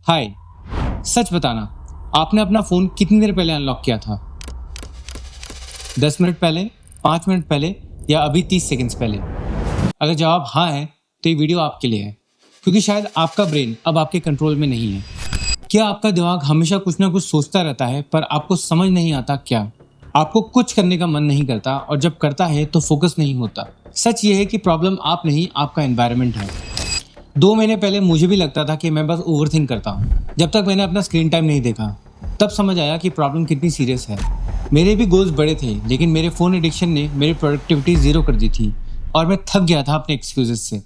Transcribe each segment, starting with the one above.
हाय, सच बताना, आपने अपना फ़ोन कितनी देर पहले अनलॉक किया था? 10 मिनट पहले, 5 मिनट पहले या अभी 30 सेकंड्स पहले? अगर जवाब हाँ है, तो ये वीडियो आपके लिए है, क्योंकि शायद आपका ब्रेन अब आपके कंट्रोल में नहीं है। क्या आपका दिमाग हमेशा कुछ ना कुछ सोचता रहता है, पर आपको समझ नहीं आता क्या? आपको कुछ करने का मन नहीं करता और जब करता है तो फोकस नहीं होता। सच ये है कि प्रॉब्लम आप नहीं, आपका एनवायरनमेंट है। 2 महीने पहले मुझे भी लगता था कि मैं बस ओवरथिंक करता हूँ। जब तक मैंने अपना स्क्रीन टाइम नहीं देखा, तब समझ आया कि प्रॉब्लम कितनी सीरियस है। मेरे भी गोल्स बड़े थे, लेकिन मेरे फ़ोन एडिक्शन ने मेरी प्रोडक्टिविटी ज़ीरो कर दी थी और मैं थक गया था अपने एक्सक्यूज़ेस से।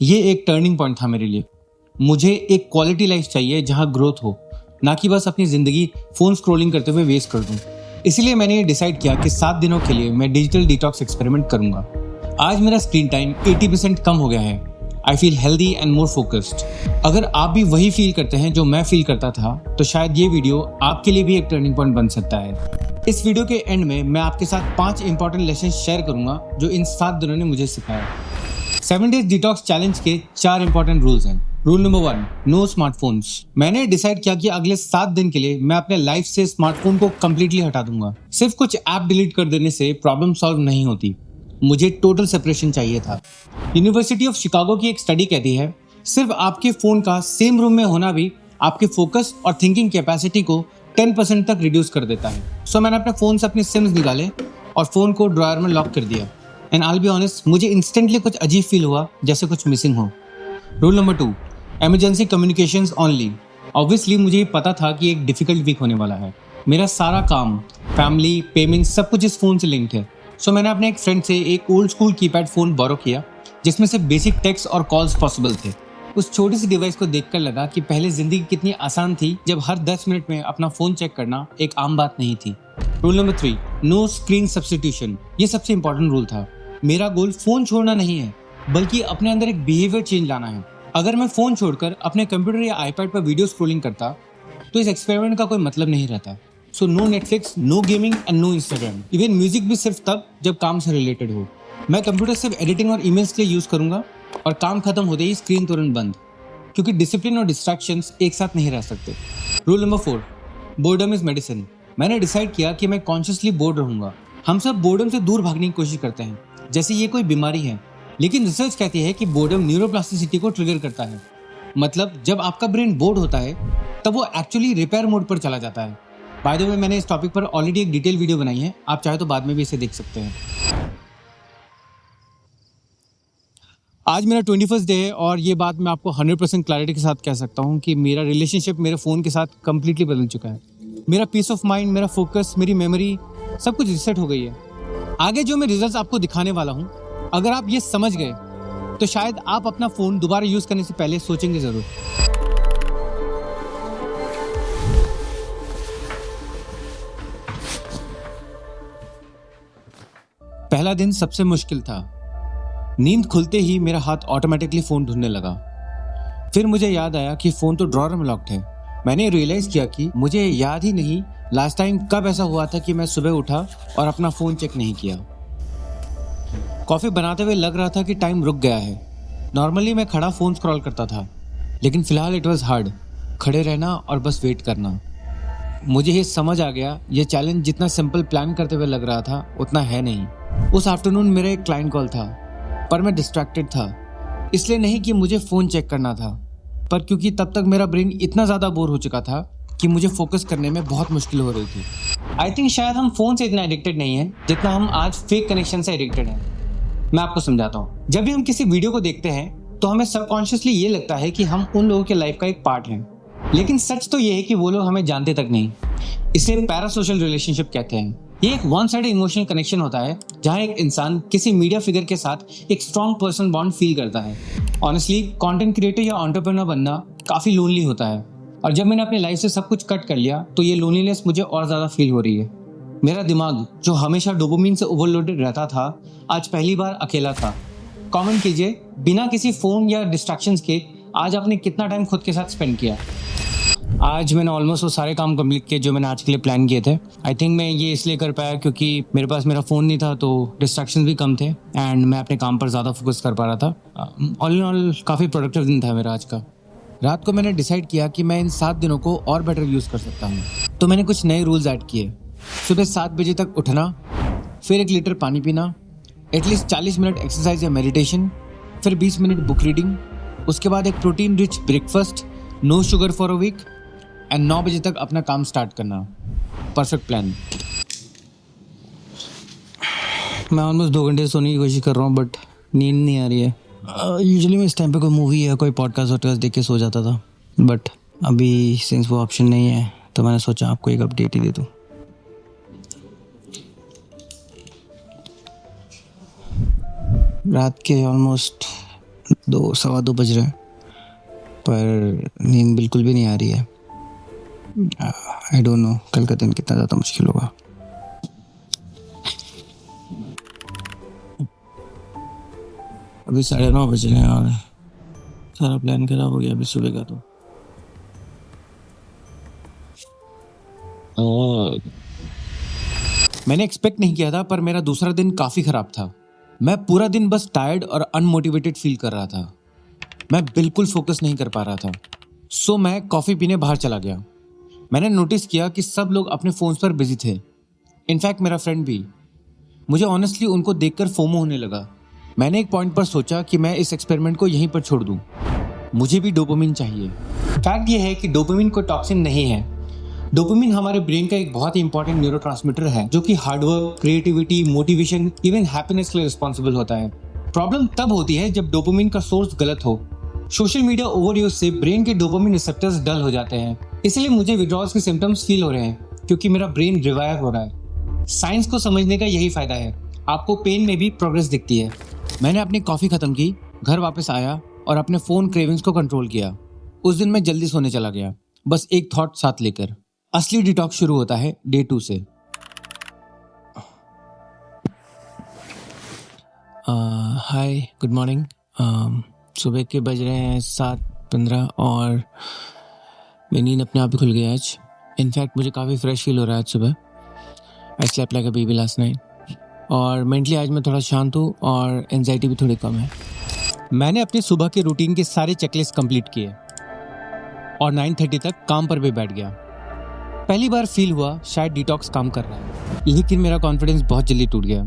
ये एक टर्निंग पॉइंट था मेरे लिए। मुझे एक क्वालिटी लाइफ चाहिए जहाँ ग्रोथ हो, ना कि बस अपनी ज़िंदगी फ़ोन स्क्रॉलिंग करते हुए वेस्ट कर दूँ। इसीलिए मैंने ये डिसाइड किया कि 7 दिनों के लिए मैं डिजिटल डिटॉक्स एक्सपेरिमेंट करूँगा। आज मेरा स्क्रीन टाइम 80% कम हो गया है। I feel healthy and more focused. अगर आप भी वही फील करते हैं जो मैं फील करता था, तो शायद ये वीडियो आपके लिए भी एक टर्निंग पॉइंट बन सकता है। इस वीडियो के एंड में मैं आपके साथ 5 इंपॉर्टेंट लेसन शेयर करूंगा जो इन 7 दिनों ने मुझे सिखाया। 7 डेज डिटॉक्स चैलेंज के 4 इंपॉर्टेंट रूल्स हैं। Rule number 1, no smartphones. मैंने डिसाइड किया कि अगले 7 दिन के लिए मैं अपने लाइफ से स्मार्टफोन को कंप्लीटली हटा दूंगा। सिर्फ कुछ ऐप डिलीट कर देने से प्रॉब्लम सॉल्व नहीं होती, मुझे टोटल सेपरेशन चाहिए था। यूनिवर्सिटी ऑफ शिकागो की एक स्टडी कहती है, सिर्फ आपके फोन का सेम रूम में होना भी आपके फोकस और थिंकिंग कैपेसिटी को 10% तक रिड्यूस कर देता है। सो मैंने अपने फोन से अपने सिम्स निकाले और फोन को ड्रॉयर में लॉक कर दिया। And I will be honest, मुझे इंस्टेंटली कुछ अजीब फील हुआ, जैसे कुछ मिसिंग हो। Rule number 2, emergency communications only. Obviously मुझे ये पता था कि एक डिफिकल्ट वीक होने वाला है। मेरा सारा काम, फैमिली, पेमेंट सब कुछ इस फोन से लिंक्ड है। सो मैंने अपने एक फ्रेंड से एक ओल्ड स्कूल कीपैड फ़ोन बोरो किया, जिसमें से बेसिक टेक्स्ट और कॉल्स पॉसिबल थे। उस छोटी सी डिवाइस को देखकर लगा कि पहले ज़िंदगी कितनी आसान थी, जब हर 10 मिनट में अपना फ़ोन चेक करना एक आम बात नहीं थी। Rule number 3, no screen substitution. ये सबसे इंपॉर्टेंट रूल था। मेरा गोल फ़ोन छोड़ना नहीं है, बल्कि अपने अंदर एक बिहेवियर चेंज लाना है। अगर मैं फ़ोन छोड़कर अपने कंप्यूटर या आईपैड पर वीडियो स्क्रॉलिंग करता, तो इस एक्सपेरिमेंट का कोई मतलब नहीं रहता। So no Netflix, no gaming and no Instagram. Even music भी सिर्फ तब जब काम से रिलेटेड हो। मैं कंप्यूटर सिर्फ एडिटिंग और ईमेल्स के लिए यूज़ करूंगा और काम खत्म होते ही स्क्रीन तुरंत बंद, क्योंकि डिसिप्लिन और डिस्ट्रैक्शंस एक साथ नहीं रह सकते। Rule number 4, boredom is medicine. मैंने डिसाइड किया कि मैं कॉन्शियसली बोर्ड रहूंगा। हम सब बोर्डम से दूर भागने की कोशिश करते हैं, जैसे ये कोई बीमारी है, लेकिन रिसर्च कहती है कि बोर्डम न्यूरोप्लास्टिसिटी को ट्रिगर करता है। मतलब जब आपका ब्रेन बोर्ड होता है, तब वो एक्चुअली रिपेयर मोड पर चला जाता है। बाय द वे, मैंने इस टॉपिक पर ऑलरेडी एक डिटेल वीडियो बनाई है, आप चाहे तो बाद में भी इसे देख सकते हैं। आज मेरा 21st डे है और ये बात मैं आपको 100% क्लैरिटी के साथ कह सकता हूँ कि मेरा रिलेशनशिप मेरे फ़ोन के साथ कम्प्लीटली बदल चुका है। मेरा पीस ऑफ माइंड, मेरा फोकस, मेरी मेमोरी, सब कुछ रिसेट हो गई है। आगे जो मैं रिजल्ट्स आपको दिखाने वाला हूँ, अगर आप ये समझ गए, तो शायद आप अपना फ़ोन दोबारा यूज़ करने से पहले सोचेंगे ज़रूर। पहला दिन सबसे मुश्किल था। नींद खुलते ही मेरा हाथ ऑटोमेटिकली फ़ोन ढूंढने लगा। फिर मुझे याद आया कि फ़ोन तो ड्रॉअर में लॉक्ड है। मैंने रियलाइज़ किया कि मुझे याद ही नहीं लास्ट टाइम कब ऐसा हुआ था कि मैं सुबह उठा और अपना फ़ोन चेक नहीं किया। कॉफ़ी बनाते हुए लग रहा था कि टाइम रुक गया है। नॉर्मली मैं खड़ा फ़ोन स्क्रॉल करता था, लेकिन फ़िलहाल इट वॉज़ हार्ड, खड़े रहना और बस वेट करना। मुझे ये समझ आ गया, ये चैलेंज जितना सिंपल प्लान करते हुए लग रहा था, उतना है नहीं। उस आफ्टरनून मेरा एक क्लाइंट कॉल था, पर मैं डिस्ट्रैक्टेड था। इसलिए नहीं कि मुझे फ़ोन चेक करना था, पर क्योंकि तब तक मेरा ब्रेन इतना ज़्यादा बोर हो चुका था कि मुझे फोकस करने में बहुत मुश्किल हो रही थी। आई थिंक शायद हम फ़ोन से इतना एडिक्टेड नहीं हैं जितना हम आज फेक कनेक्शन से एडिक्टेड हैं। मैं आपको समझाता हूँ। जब भी हम किसी वीडियो को देखते हैं, तो हमें सबकॉन्शियसली ये लगता है कि हम उन लोगों के लाइफ का एक पार्ट हैं, लेकिन सच तो ये है कि वो लोग हमें जानते तक नहीं। इसे पैरासोशल रिलेशनशिप कहते हैं। ये एक वन साइड इमोशनल कनेक्शन होता है, जहाँ एक इंसान किसी मीडिया फिगर के साथ एक स्ट्रॉन्ग पर्सनल बॉन्ड फील करता है। ऑनेस्टली, कंटेंट क्रिएटर या एंटरप्रेन्योर बनना काफ़ी लोनली होता है, और जब मैंने अपनी लाइफ से सब कुछ कट कर लिया, तो ये लोनलीनेस मुझे और ज़्यादा फील हो रही है। मेरा दिमाग, जो हमेशा डोपामिन से ओवरलोडेड रहता था, आज पहली बार अकेला था। कमेंट कीजिए, बिना किसी फ़ोन या डिस्ट्रैक्शंस के आज आपने कितना टाइम खुद के साथ स्पेंड किया। आज मैंने ऑलमोस्ट वो सारे काम कंप्लीट किए जो मैंने आज के लिए प्लान किए थे। आई थिंक मैं ये इसलिए कर पाया क्योंकि मेरे पास मेरा फ़ोन नहीं था, तो डिस्ट्रैक्शंस भी कम थे एंड मैं अपने काम पर ज़्यादा फोकस कर पा रहा था। ऑल इन ऑल काफ़ी प्रोडक्टिव दिन था मेरा आज का। रात को मैंने डिसाइड किया कि मैं इन 7 दिनों को और बेटर यूज़ कर सकता हूँ, तो मैंने कुछ नए रूल्स ऐड किए। सुबह 7 बजे तक उठना, फिर 1 लीटर पानी पीना, एटलीस्ट 40 मिनट एक्सरसाइज या मेडिटेशन, फिर 20 मिनट बुक रीडिंग, उसके बाद एक protein rich breakfast, no sugar for a week, and 9 बजे तक अपना काम स्टार्ट करना। Perfect plan. मैं ऑलमोस्ट 2 घंटे सोने की कोशिश कर रहा हूँ, बट नींद नहीं आ रही है। यूजुअली मैं इस टाइम पे कोई मूवी या कोई पॉडकास्ट देख के सो जाता था, बट अभी सिंस वो ऑप्शन नहीं है तो मैंने सोचा आपको एक अपडेट ही दे दूँ। रात के ऑलमोस्ट 2 सवा 2 बज रहे हैं, पर नींद बिल्कुल भी नहीं आ रही है। आई डोंट नो कल का दिन कितना ज़्यादा मुश्किल होगा। अभी 9:30 बज रहे हैं और सारा प्लान खराब हो गया अभी सुबह का। तो मैंने एक्सपेक्ट नहीं किया था, पर मेरा दूसरा दिन काफ़ी ख़राब था। मैं पूरा दिन बस टायर्ड और अनमोटिवेटेड फील कर रहा था। मैं बिल्कुल फोकस नहीं कर पा रहा था। सो मैं कॉफ़ी पीने बाहर चला गया। मैंने नोटिस किया कि सब लोग अपने फ़ोन्स पर बिजी थे, इनफैक्ट मेरा फ्रेंड भी। मुझे ऑनेस्टली उनको देखकर फोमो होने लगा। मैंने एक पॉइंट पर सोचा कि मैं इस एक्सपेरिमेंट को यहीं पर छोड़ दूं। मुझे भी डोपामिन चाहिए। फैक्ट ये है कि डोपामिन कोई टॉक्सिन नहीं है। डोपामिन हमारे ब्रेन का एक बहुत ही इंपॉर्टेंट न्यूरोट्रांसमीटर है, जो कि hard work, creativity, motivation, even happiness के लिए रिस्पॉन्सिबल होता है। प्रॉब्लम तब होती है जब डोपामिन का सोर्स गलत हो। सोशल मीडिया ओवरयूज से ब्रेन के डोपामिन रिसेप्टर्स डल हो जाते हैं, इसलिए मुझे विड्रॉल्स के सिम्टम्स फील हो रहे हैं, क्योंकि मेरा ब्रेन रिवायर हो रहा है। साइंस को समझने का यही फायदा है, आपको पेन में भी प्रोग्रेस दिखती है। मैंने अपनी कॉफ़ी ख़त्म की, घर वापस आया और अपने फ़ोन क्रेविंग्स को कंट्रोल किया। उस दिन मैं जल्दी सोने चला गया, बस एक थॉट साथ लेकर। असली डिटॉक्स शुरू होता है डे 2 से। हाय, गुड मॉर्निंग। सुबह के बज रहे हैं 7:15 और मेरी नींद अपने आप ही खुल गई आज। इनफैक्ट मुझे काफ़ी फ्रेश फील हो रहा है आज सुबह। I slept like a baby last night. और मेंटली आज मैं थोड़ा शांत हूँ और एंजाइटी भी थोड़ी कम है। मैंने अपनी सुबह के रूटीन के सारे चेकलिस्ट कंप्लीट किए और 9:30 तक काम पर भी बैठ गया। पहली बार फील हुआ शायद डिटॉक्स काम कर रहा है, लेकिन मेरा कॉन्फिडेंस बहुत जल्दी टूट गया।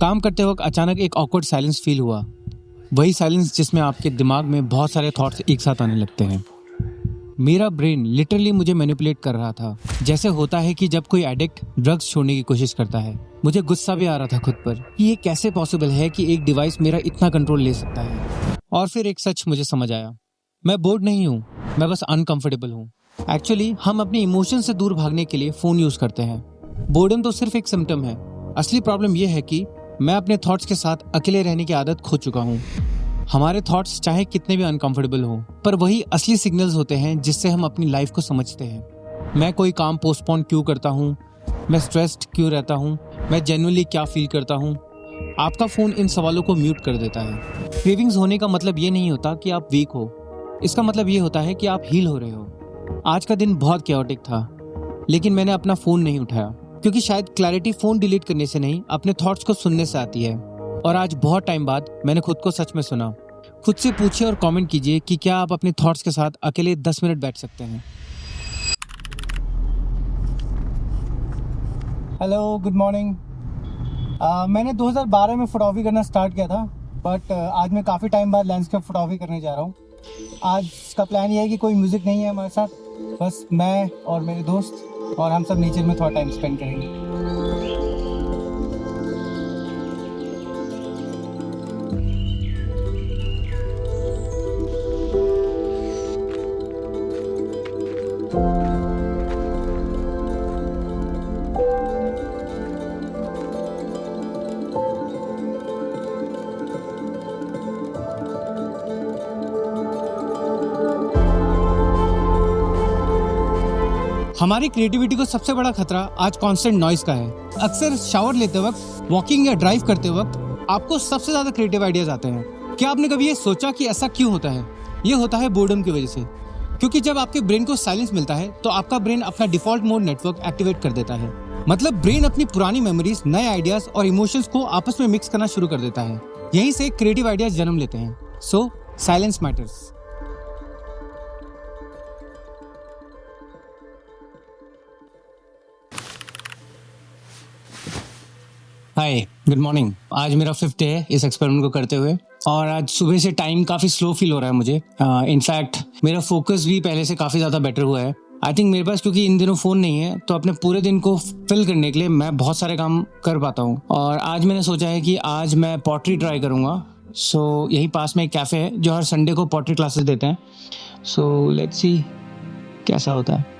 काम करते वक्त अचानक एक ऑकवर्ड साइलेंस फील हुआ, वही साइलेंस जिसमें आपके दिमाग में बहुत सारे थॉट्स एक साथ आने लगते हैं। मेरा ब्रेन लिटरली मुझे मैनिपुलेट कर रहा था, जैसे होता है कि जब कोई एडिक्ट ड्रग्स छोड़ने की कोशिश करता है। मुझे गुस्सा भी आ रहा था खुद पर कि ये कैसे पॉसिबल है कि एक डिवाइस मेरा इतना कंट्रोल ले सकता है। और फिर एक सच मुझे समझ आया, मैं बोर्ड नहीं हूँ, मैं बस अनकंफर्टेबल हूँ। एक्चुअली हम अपने इमोशन से दूर भागने के लिए फ़ोन यूज़ करते हैं। बोर्डम तो सिर्फ एक सिम्टम है, असली प्रॉब्लम यह है कि मैं अपने थॉट्स के साथ अकेले रहने की आदत खो चुका हूँ। हमारे थॉट्स चाहे कितने भी अनकंफर्टेबल हो, पर वही असली सिग्नल्स होते हैं जिससे हम अपनी लाइफ को समझते हैं। मैं कोई काम पोस्टपोन क्यों करता हूँ, मैं स्ट्रेस्ड क्यों रहता हूँ, मैं जेन्युइनली क्या फील करता हूँ। आपका फ़ोन इन सवालों को म्यूट कर देता है। क्रेविंग्स होने का मतलब ये नहीं होता कि आप वीक हो, इसका मतलब ये होता है कि आप हील हो रहे हो। आज का दिन बहुत कैओटिक था, लेकिन मैंने अपना फ़ोन नहीं उठाया, क्योंकि शायद क्लैरिटी फ़ोन डिलीट करने से नहीं, अपने थॉट्स को सुनने से आती है। और आज बहुत टाइम बाद मैंने खुद को सच में सुना। खुद से पूछिए और कमेंट कीजिए कि क्या आप अपने थॉट्स के साथ अकेले 10 मिनट बैठ सकते हैं। Hello, good morning. मैंने 2012 में फोटोग्राफी करना स्टार्ट किया था, बट आज मैं काफ़ी टाइम बाद लैंडस्केप फोटोग्राफी करने जा रहा हूँ। आज का प्लान ये है कि कोई म्यूज़िक नहीं है हमारे साथ, बस मैं और मेरे दोस्त, और हम सब नेचर में थोड़ा टाइम स्पेंड करेंगे। हमारी क्रिएटिविटी को सबसे बड़ा खतरा आज कांस्टेंट नॉइज का है। अक्सर शावर लेते वक्त, वॉकिंग या ड्राइव करते वक्त आपको सबसे ज़्यादा क्रिएटिव आइडियाज आते हैं। क्या आपने कभी ये सोचा कि ऐसा क्यों होता है? ये होता है बोर्डम की वजह से, क्योंकि जब आपके ब्रेन को साइलेंस मिलता है तो आपका ब्रेन अपना डिफॉल्ट मोड नेटवर्क एक्टिवेट कर देता है। मतलब ब्रेन अपनी पुरानी मेमोरीज, नए आइडियाज और इमोशंस को आपस में मिक्स करना शुरू कर देता है। यहीं से क्रिएटिव आइडियाज जन्म लेते हैं। सो साइलेंस मैटर्स। हाय, गुड मॉर्निंग। आज मेरा 5th डे है इस एक्सपेरिमेंट को करते हुए और आज सुबह से टाइम काफ़ी स्लो फील हो रहा है मुझे। इनफैक्ट मेरा फोकस भी पहले से काफ़ी ज़्यादा बेटर हुआ है। आई थिंक मेरे पास क्योंकि इन दिनों फ़ोन नहीं है तो अपने पूरे दिन को फिल करने के लिए मैं बहुत सारे काम कर पाता हूँ। और आज मैंने सोचा है कि आज मैं पॉटरी ट्राई करूँगा। सो यही पास में एक कैफ़े है जो हर संडे को पॉटरी क्लासेस देते हैं। सो लेट्स सी कैसा होता है।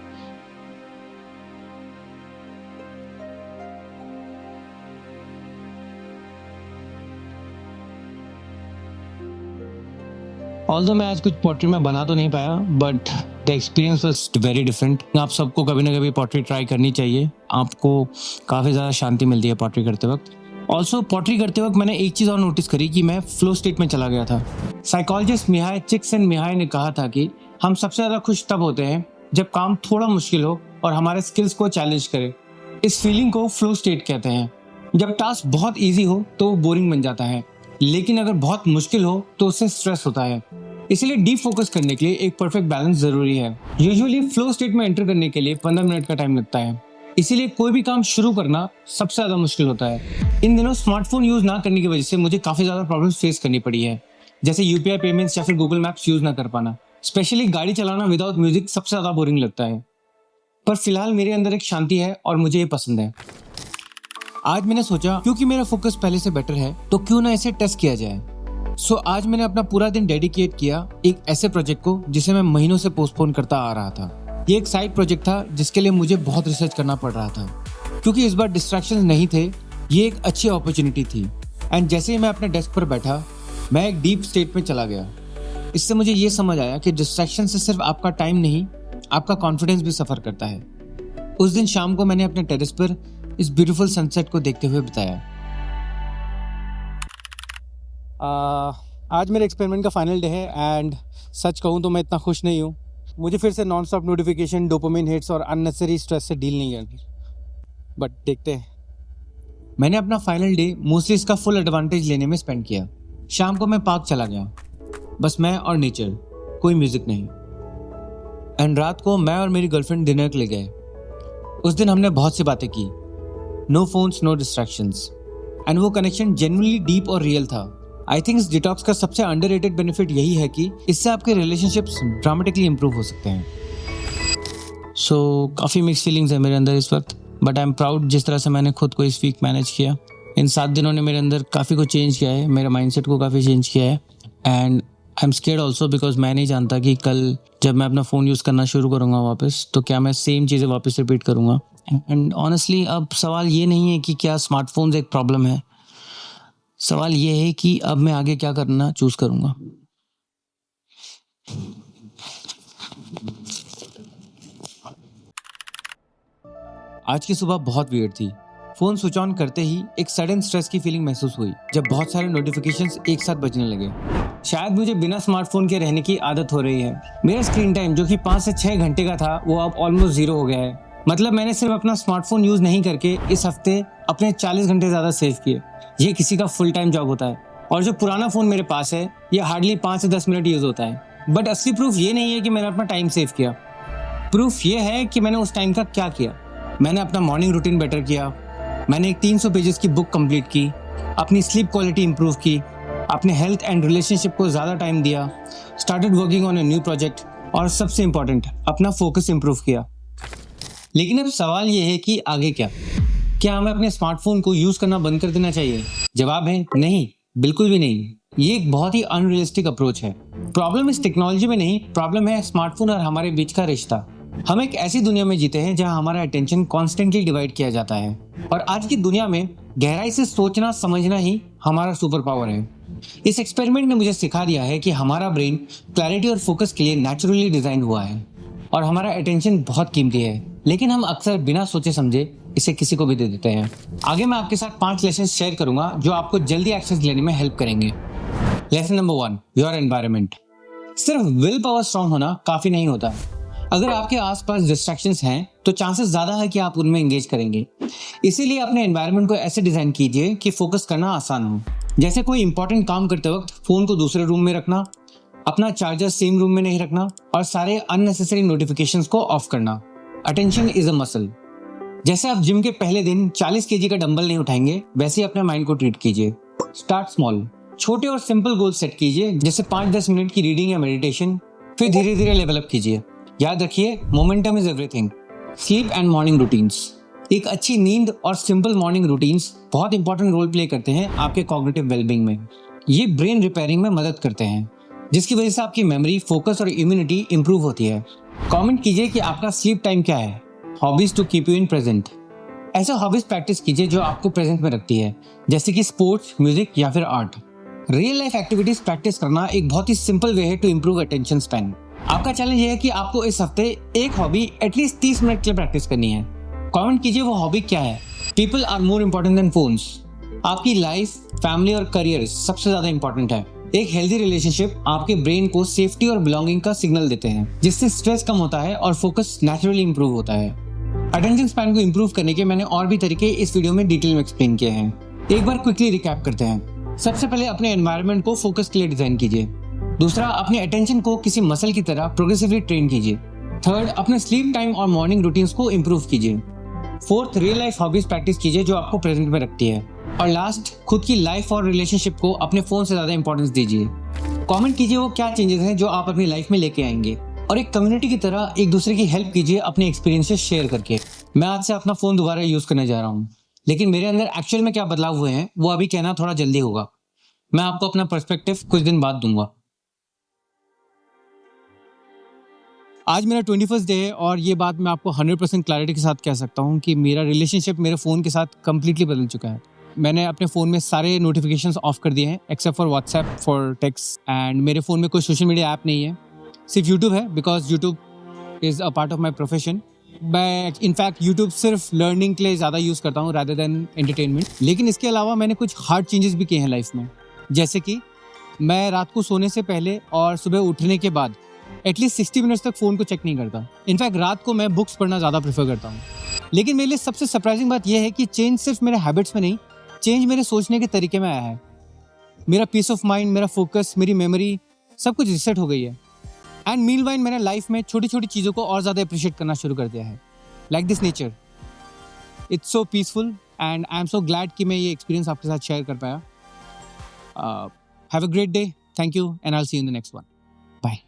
ऑल्दो मैं आज कुछ पॉटरी में बना तो नहीं पाया but the experience was very different. आप सबको कभी ना कभी पॉटरी ट्राई करनी चाहिए, आपको काफ़ी ज़्यादा शांति मिलती है पॉटरी करते वक्त। ऑल्सो पॉटरी करते वक्त मैंने एक चीज़ और नोटिस करी कि मैं फ्लो स्टेट में चला गया था। साइकोलॉजिस्ट मिहाई चिक्सिन-मिहाई ने कहा था कि हम सबसे ज़्यादा खुश तब होते हैं जब काम थोड़ा मुश्किल हो और हमारे स्किल्स को चैलेंज करे। इस फीलिंग को फ्लो स्टेट कहते हैं। जब टास्क बहुत ईजी हो तो वो बोरिंग बन जाता है, लेकिन अगर बहुत मुश्किल हो तो उससे स्ट्रेस होता है। इसीलिए डीप फोकस करने के लिए एक परफेक्ट बैलेंस जरूरी है। यूजुअली फ्लो स्टेट में एंटर करने के लिए 15 मिनट का टाइम लगता है, इसीलिए कोई भी काम शुरू करना सबसे ज्यादा मुश्किल होता है। इन दिनों स्मार्टफोन यूज ना करने की वजह से मुझे काफी ज्यादा प्रॉब्लम्स फेस करनी पड़ी है, जैसे यूपीआई पेमेंट्स या फिर गूगल मैप्स यूज ना कर पाना। स्पेशली गाड़ी चलाना विदाउट म्यूजिक सबसे ज्यादा बोरिंग लगता है, पर फिलहाल मेरे अंदर एक शांति है और मुझे ये पसंद है। आज मैंने सोचा क्योंकि मेरा फोकस पहले से बेटर है तो क्यों ना इसे टेस्ट किया जाए। सो आज मैंने अपना पूरा दिन डेडिकेट किया एक ऐसे प्रोजेक्ट को जिसे मैं महीनों से पोस्टपोन करता आ रहा था। ये एक साइड प्रोजेक्ट था जिसके लिए मुझे बहुत रिसर्च करना पड़ रहा था। क्योंकि इस बार डिस्ट्रैक्शंस नहीं थे, ये एक अच्छी अपॉर्चुनिटी थी। एंड जैसे ही मैं अपने डेस्क पर बैठा मैं एक डीप स्टेट में चला गया। इससे मुझे ये समझ आया कि डिस्ट्रैक्शन से सिर्फ आपका टाइम नहीं, आपका कॉन्फिडेंस भी सफ़र करता है। उस दिन शाम को मैंने अपने टेरेस पर इस ब्यूटीफुल सनसेट को देखते हुए बिताया। आज मेरे एक्सपेरिमेंट का फाइनल डे है एंड सच कहूँ तो मैं इतना खुश नहीं हूँ। मुझे फिर से non stop notification, dopamine hits और अननेसेसरी स्ट्रेस से डील नहीं करनी, बट देखते हैं। मैंने अपना फाइनल डे मोस्टली इसका फुल एडवांटेज लेने में स्पेंड किया। शाम को मैं पार्क चला गया, बस मैं और नेचर, कोई म्यूजिक नहीं। एंड रात को मैं और मेरी गर्लफ्रेंड डिनर के लिए गए। उस दिन हमने बहुत सी बातें की, no phones, no distractions, and वो कनेक्शन जेन्युइनली डीप और रियल था। आई थिंक इस डिटॉक्स का सबसे अंडररेटेड बेनिफिट यही है कि इससे आपके रिलेशनशिप्स ड्रामेटिकली इंप्रूव हो सकते हैं। सो काफ़ी मिक्स फीलिंग्स है मेरे अंदर इस वक्त, बट आई एम प्राउड जिस तरह से मैंने खुद को इस वीक मैनेज किया। इन 7 दिनों ने मेरे अंदर काफ़ी कुछ चेंज किया है, मेरे माइंडसेट को काफ़ी चेंज किया है। And I am scared also because मैं नहीं जानता कि कल जब मैं अपना फ़ोन यूज़ करना शुरू करूँगा वापस, तो क्या मैं सेम चीज़ें वापस रिपीट करूँगा। एंड ऑनेस्टली अब सवाल ये नहीं है कि क्या स्मार्टफोन्स एक प्रॉब्लम है, सवाल ये है कि अब मैं आगे क्या करना चूज करूँगा। आज की सुबह बहुत वियर्ड थी। फोन स्विच ऑन करते ही एक सडन स्ट्रेस की फीलिंग महसूस हुई जब बहुत सारे नोटिफिकेशंस एक साथ बजने लगे। शायद मुझे बिना स्मार्टफोन के रहने की आदत हो रही है। मेरा स्क्रीन टाइम जो कि 5 से 6 घंटे का था वो अब ऑलमोस्ट 0 हो गया है। मतलब मैंने सिर्फ अपना स्मार्टफोन यूज नहीं करके इस हफ्ते अपने 40 घंटे ज्यादा सेव किए। ये किसी का फुल टाइम जॉब होता है। और जो पुराना फोन मेरे पास है ये हार्डली 5 से 10 मिनट यूज होता है। बट असली प्रूफ ये नहीं है कि मैंने अपना टाइम सेव किया। प्रूफ ये है कि मैंने उस टाइम का क्या किया। मैंने अपना मॉर्निंग रूटीन बेटर किया, मैंने एक 300 पेजेस की बुक कंप्लीट की, अपनी स्लीप क्वालिटी इंप्रूव की, अपने हेल्थ एंड रिलेशनशिप को ज़्यादा टाइम दिया, started working on a new project, और सबसे इम्पोर्टेंट अपना फोकस इंप्रूव किया। लेकिन अब सवाल ये है कि आगे क्या हमें अपने स्मार्टफोन को यूज़ करना बंद कर देना चाहिए? जवाब है नहीं, बिल्कुल भी नहीं। ये एक बहुत ही अनरियलिस्टिक अप्रोच है। प्रॉब्लम इस टेक्नोलॉजी में नहीं, प्रॉब्लम है स्मार्टफोन और हमारे बीच का रिश्ता। हम एक ऐसी दुनिया में जीते हैं जहां हमारा अटेंशन कॉन्स्टेंटली डिवाइड किया जाता है, और आज की दुनिया में गहराई से सोचना समझना ही हमारा सुपर पावर है। इस एक्सपेरिमेंट ने मुझे सिखा दिया है कि हमारा ब्रेन क्लैरिटी और फोकस के लिए नेचुरली डिजाइन हुआ है, और हमारा अटेंशन बहुत कीमती है, लेकिन हम अक्सर बिना सोचे समझे इसे किसी को भी दे देते हैं। आगे मैं आपके साथ 5 लेसन शेयर करूंगा जो आपको जल्दी एक्सेस लेने में हेल्प करेंगे। Lesson number 1, your environment. सिर्फ विल पावर स्ट्रांग होना काफी नहीं होता। अगर आपके आसपास डिस्ट्रैक्शंस हैं तो चांसेस ज्यादा है कि आप उनमें एंगेज करेंगे। इसीलिए अपने एनवायरनमेंट को ऐसे डिजाइन कीजिए कि फोकस करना आसान हो। जैसे कोई इंपॉर्टेंट काम करते वक्त फोन को दूसरे रूम में रखना, अपना चार्जर सेम रूम में नहीं रखना, और सारे अननेसेसरी नोटिफिकेशंस को ऑफ करना। Attention is a muscle. जैसे आप जिम के पहले दिन 40 केजी का डंबल नहीं उठाएंगे, वैसे ही अपने माइंड को ट्रीट कीजिए। स्टार्ट स्मॉल, छोटे और सिंपल गोल सेट कीजिए, जैसे 5-10 मिनट की रीडिंग या मेडिटेशन, फिर धीरे धीरे लेवल अप कीजिए। याद रखिए, momentum is everything. Sleep and morning routines, एक अच्छी नींद और सिंपल मॉर्निंग रूटीन्स बहुत इंपॉर्टेंट रोल प्ले करते हैं आपके कॉग्निटिव वेलबींग में। ये ब्रेन रिपेयरिंग में मदद करते हैं, जिसकी वजह से आपकी मेमोरी, फोकस और इम्यूनिटी इंप्रूव होती है। कमेंट कीजिए कि आपका स्लीप टाइम क्या है। Hobbies to keep you in present, ऐसे हॉबीज प्रैक्टिस कीजिए जो आपको प्रेजेंट में रखती है, जैसे कि स्पोर्ट्स, म्यूजिक या फिर art. Real life activities practice करना एक बहुत ही सिंपल वे है टू इंप्रूव अटेंशन स्पैन। आपका चैलेंज ये है कि आपको इस हफ्ते एक हॉबी एटलीस्ट 30 मिनट के लिए प्रैक्टिस करनी है। कमेंट कीजिए वो हॉबी क्या है। People are more important than phones. आपकी लाइफ, फैमिली और करियर सबसे ज्यादा इंपॉर्टेंट है। एक हेल्दी रिलेशनशिप आपके ब्रेन को सेफ्टी और बिलोंगिंग का सिग्नल देते हैं, जिससे स्ट्रेस कम होता है और फोकस नेचुरली इंप्रूव होता है। अटेंशन स्पैन को इंप्रूव करने के मैंने और भी तरीके इस वीडियो में डिटेल में एक्सप्लेन किए हैं। एक बार क्विकली रिकैप करते हैं। सबसे पहले अपने एनवायरनमेंट को फोकस के लिए डिजाइन कीजिए। दूसरा, अपने अटेंशन को किसी मसल की तरह प्रोग्रेसिवली ट्रेन कीजिए। थर्ड, अपने स्लीप टाइम और मॉर्निंग रूटीन्स को इंप्रूव कीजिए। Fourth, real life hobbies practice कीजिए जो आपको प्रेजेंट में रखती है। और लास्ट, खुद की लाइफ और रिलेशनशिप को अपने फोन से ज्यादा इंपॉर्टेंस दीजिए। कमेंट कीजिए वो क्या चेंजेस हैं जो आप अपनी लाइफ में लेके आएंगे, और एक कम्युनिटी की तरह एक दूसरे की हेल्प कीजिए अपने एक्सपीरियंसेस शेयर करके। मैं आज से अपना फोन दोबारा यूज करने जा रहा हूँ, लेकिन मेरे अंदर एक्चुअल में क्या बदलाव हुए हैं वो अभी कहना थोड़ा जल्दी होगा। मैं आपको अपना पर्सपेक्टिव कुछ दिन बाद दूंगा। आज मेरा 21st डे है और ये बात मैं आपको 100% क्लैरिटी के साथ कह सकता हूँ कि मेरा रिलेशनशिप मेरे फ़ोन के साथ कम्प्लीटली बदल चुका है। मैंने अपने फ़ोन में सारे नोटिफिकेशंस ऑफ कर दिए हैं except for WhatsApp, for text, and मेरे फ़ोन में कोई सोशल मीडिया ऐप नहीं है, सिर्फ यूट्यूब है, because YouTube is a part of my profession. मैं इनफैक्ट यूट्यूब सिर्फ लर्निंग के लिए ज़्यादा यूज़ करता हूँ रादर देन एंटरटेनमेंट। लेकिन इसके अलावा मैंने कुछ हार्ड चेंजेस भी किए हैं लाइफ में, जैसे कि मैं रात को सोने से पहले और सुबह उठने के बाद एटलीस्ट 60 मिनट्स तक फ़ोन को चेक नहीं करता। इनफैक्ट रात को मैं बुक्स पढ़ना ज़्यादा प्रेफर करता हूँ। लेकिन मेरे लिए सबसे सरप्राइजिंग बात यह है कि चेंज सिर्फ मेरे हैबिट्स में नहीं, चेंज मेरे सोचने के तरीके में आया है। मेरा पीस ऑफ माइंड, मेरा फोकस, मेरी मेमोरी, सब कुछ रिसेट हो गई है। एंड मीनवाइल मैंने लाइफ में छोटी छोटी चीज़ों को और ज़्यादा अप्रिशिएट करना शुरू कर दिया है, like this nature. It's so peaceful and I am so glad कि मैं ये एक्सपीरियंस आपके साथ शेयर कर पाया। Have a great day, thank you, and I will see you in the next one. Bye.